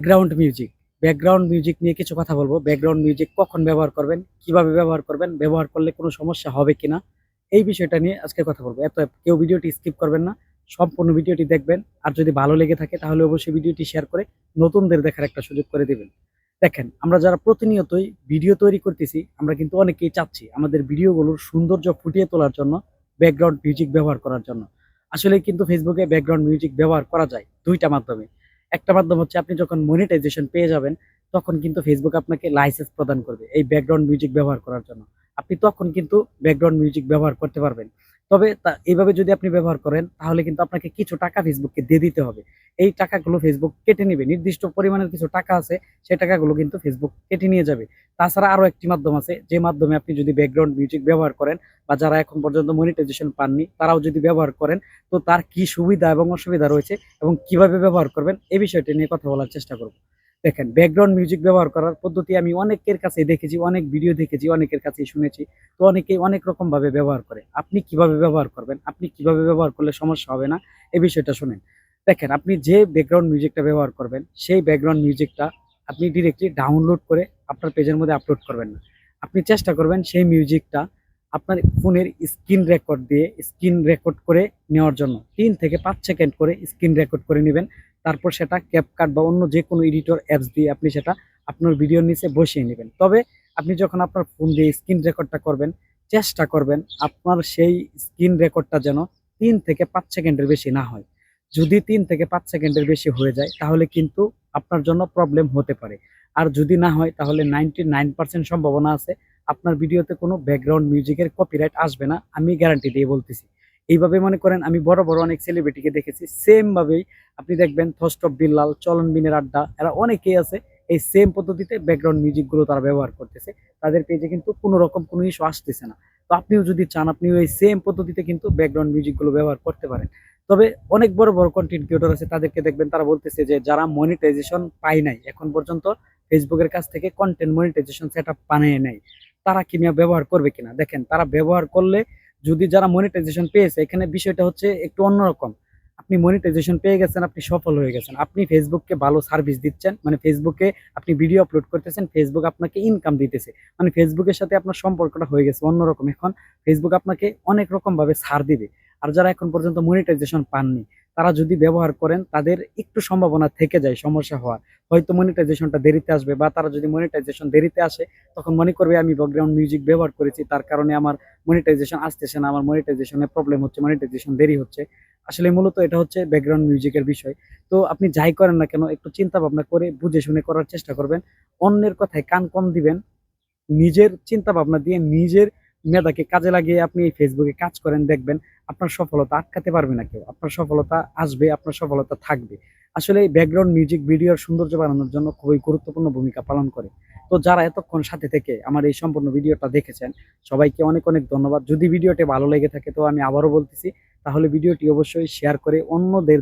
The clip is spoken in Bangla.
ব্যাকগ্রাউন্ড মিউজিক নিয়ে কিছু কথা বলবো। ব্যাকগ্রাউন্ড মিউজিক কখন ব্যবহার করবেন, কিভাবে ব্যবহার করবেন, ব্যবহার করলে কোনো সমস্যা হবে কিনা, এই বিষয়টা নিয়ে আজকে কথা বলবো। কেউ ভিডিওটি স্কিপ করবেন না, সম্পূর্ণ ভিডিওটি দেখবেন। আর যদি ভালো লেগে থাকে তাহলে অবশ্যই ভিডিওটি শেয়ার করে নতুনদের দেখার একটা সুযোগ করে দিবেন। দেখেন, আমরা যারা প্রতিনিয়তই ভিডিও তৈরি করতেছি, আমরা কিন্তু অনেকেই চাচ্ছি আমাদের ভিডিওগুলোর সৌন্দর্য ফুটিয়ে তোলার জন্য ব্যাকগ্রাউন্ড মিউজিক ব্যবহার করার জন্য। আসলে কিন্তু ফেসবুকে ব্যাকগ্রাউন্ড মিউজিক ব্যবহার করা যায় দুইটা মাধ্যমে। একটা মাধ্যম হচ্ছে, আপনি যখন মনিটাইজেশন পেয়ে যাবেন তখন কিন্তু ফেসবুক আপনাকে লাইসেন্স প্রদান করবে এই ব্যাকগ্রাউন্ড মিউজিক ব্যবহার করার জন্য। আপনি তখন কিন্তু ব্যাকগ্রাউন্ড মিউজিক ব্যবহার করতে পারবেন। তবে এইভাবে যদি আপনি ব্যবহার করেন তাহলে কিন্তু আপনাকে কিছু টাকা ফেসবুককে দিয়ে দিতে হবে। এই টাকাগুলো ফেসবুক কেটে নিবে। নির্দিষ্ট পরিমাণের কিছু টাকা আছে, সেই টাকাগুলো কিন্তু ফেসবুক কেটে নিয়ে যাবে। তাছাড়া আরো একটি মাধ্যম আছে, যে মাধ্যমে আপনি যদি ব্যাকগ্রাউন্ড মিউজিক ব্যবহার করেন বা যারা এখন পর্যন্ত মনিটাইজেশন পাননি তারাও যদি ব্যবহার করেন, তো তার কি সুবিধা এবং অসুবিধা রয়েছে এবং কিভাবে ব্যবহার করবেন এই বিষয়টি নিয়ে কথা বলার চেষ্টা করব। দেখেন, ব্যাকগ্রাউন্ড মিউজিক ব্যবহার করার পদ্ধতি আমি অনেকের কাছেই দেখেছি, অনেক ভিডিও দেখেছি, অনেকের কাছেই শুনেছি। তো অনেকেই অনেক রকম ভাবে ব্যবহার করে। আপনি কিভাবে ব্যবহার করবেন, আপনি কিভাবে ব্যবহার করলে সমস্যা হবে না, এই বিষয়টা শুনেন। দেখেন, আপনি যে ব্যাকগ্রাউন্ড মিউজিকটা ব্যবহার করবেন সেই ব্যাকগ্রাউন্ড মিউজিকটা আপনি ডিরেক্টলি ডাউনলোড করে আপনার পেজের মধ্যে আপলোড করবেন না। আপনি চেষ্টা করবেন সেই মিউজিকটা আপনার ফোনের স্ক্রিন রেকর্ড করে নেওয়ার জন্য 3 থেকে 5 সেকেন্ড করে স্ক্রিন রেকর্ড করে নেবেন। তারপর সেটা ক্যাপকাট বা অন্য যে কোনো এডিটর অ্যাপস দিয়ে আপনি সেটা আপনার ভিডিওর নিচে বসিয়ে নেবেন। তবে আপনি যখন আপনার ফোন দিয়ে স্ক্রিন রেকর্ডটা করবেন, চেষ্টা করবেন আপনার সেই স্ক্রিন রেকর্ডটা যেন 3 থেকে 5 সেকেন্ডের বেশি না হয়। যদি 3 থেকে 5 সেকেন্ডের বেশি হয়ে যায় তাহলে কিন্তু আপনার জন্য প্রবলেম হতে পারে। আর যদি না হয় তাহলে 99% সম্ভাবনা আছে আপনার ভিডিওতে কোনো ব্যাকগ্রাউন্ড মিউজিকের কপিরাইট আসবে না, আমি গ্যারান্টি দিয়ে বলতেছি। এইভাবে মনে করেন, আমি বড় বড় অনেক সেলিব্রিটিকে দেখেছি সেম ভাবেই। আপনি দেখবেন থস্টপ বিল্লাল, চলন বিনের আড্ডা, এরা অনেকেই আছে এই সেম পদ্ধতিতে ব্যাকগ্রাউন্ড মিউজিকগুলো তারা ব্যবহার করতেছে। তাদের পেজে কিন্তু কোনো রকম কোনো ইস্যু আসতেছে না। তো আপনিও যদি চান, আপনিও এই সেম পদ্ধতিতে কিন্তু ব্যাকগ্রাউন্ড মিউজিকগুলো ব্যবহার করতে পারেন। তবে অনেক বড় বড় কন্টেন্ট ক্রিয়েটর আছে, তাদেরকে দেখবেন তারা বলতেছে যে যারা মনিটাইজেশন পায় নাই এখন পর্যন্ত, ফেসবুকের কাছ থেকে কন্টেন্ট মনিটাইজেশন সেটআপ বানিয়ে নেয়, তারা কি মিয়া ব্যবহার করবে কিনা। দেখেন, তারা ব্যবহার করলে, যদি যারা মনিটাইজেশন পেয়েছে, এখানে বিষয়টা হচ্ছে একটু অন্যরকম। আপনি মনিটাইজেশন পেয়ে গেছেন, আপনি সফল হয়ে গেছেন, আপনি ফেসবুককে ভালো সার্ভিস দিচ্ছেন, মানে ফেসবুকে আপনি ভিডিও আপলোড করতেছেন, ফেসবুক আপনাকে ইনকাম দিতেছে, মানে ফেসবুকের সাথে আপনার সম্পর্কটা হয়ে গেছে অন্যরকম। এখন ফেসবুক আপনাকে অনেক রকম ভাবে ছাড় দিবে। আর যারা এখন পর্যন্ত মনিটাইজেশন পাননি, তারা যদি ব্যবহার করেন তাদের একটু সম্ভাবনা থেকে যায় সমস্যা হওয়ার। হয়তো মনিটাইজেশনটা দেরিতে আসবে, বা তারা যদি মনিটাইজেশন দেরিতে আসে তখন মনে করবে আমি ব্যাকগ্রাউন্ড মিউজিক ব্যবহার করেছি, তার কারণে আমার মনিটাইজেশন আসতেছে না, আমার মনিটাইজেশনের প্রবলেম হচ্ছে, মনিটাইজেশন দেরি হচ্ছে। আসলে মূলত এটা হচ্ছে ব্যাকগ্রাউন্ড মিউজিকের বিষয়। তো আপনি যাই করেন না কেন, একটু চিন্তা ভাবনা করে বুঝে শুনে করার চেষ্টা করবেন। অন্যের কথায় কান কম দিবেন। নিজের চিন্তা ভাবনা দিয়ে, নিজের মেধাকে কাজে লাগিয়ে আপনি এই ফেসবুকে কাজ করেন, দেখবেন আপনার সফলতা আটকাতে পারবে না কেউ। আপনার সফলতা আসবে, আপনার সফলতা থাকবে। আসলে এই ব্যাকগ্রাউন্ড মিউজিক ভিডিওর সৌন্দর্য বাড়ানোর জন্য খুবই গুরুত্বপূর্ণ ভূমিকা পালন করে। তো যারা এতক্ষণ সাথে থেকে আমার এই সম্পূর্ণ ভিডিওটা দেখেছেন, সবাইকে অনেক অনেক ধন্যবাদ। যদি ভিডিওটি ভালো লেগে থাকে, তো আমি আবারও বলতেছি, তাহলে ভিডিওটি অবশ্যই শেয়ার করে অন্যদের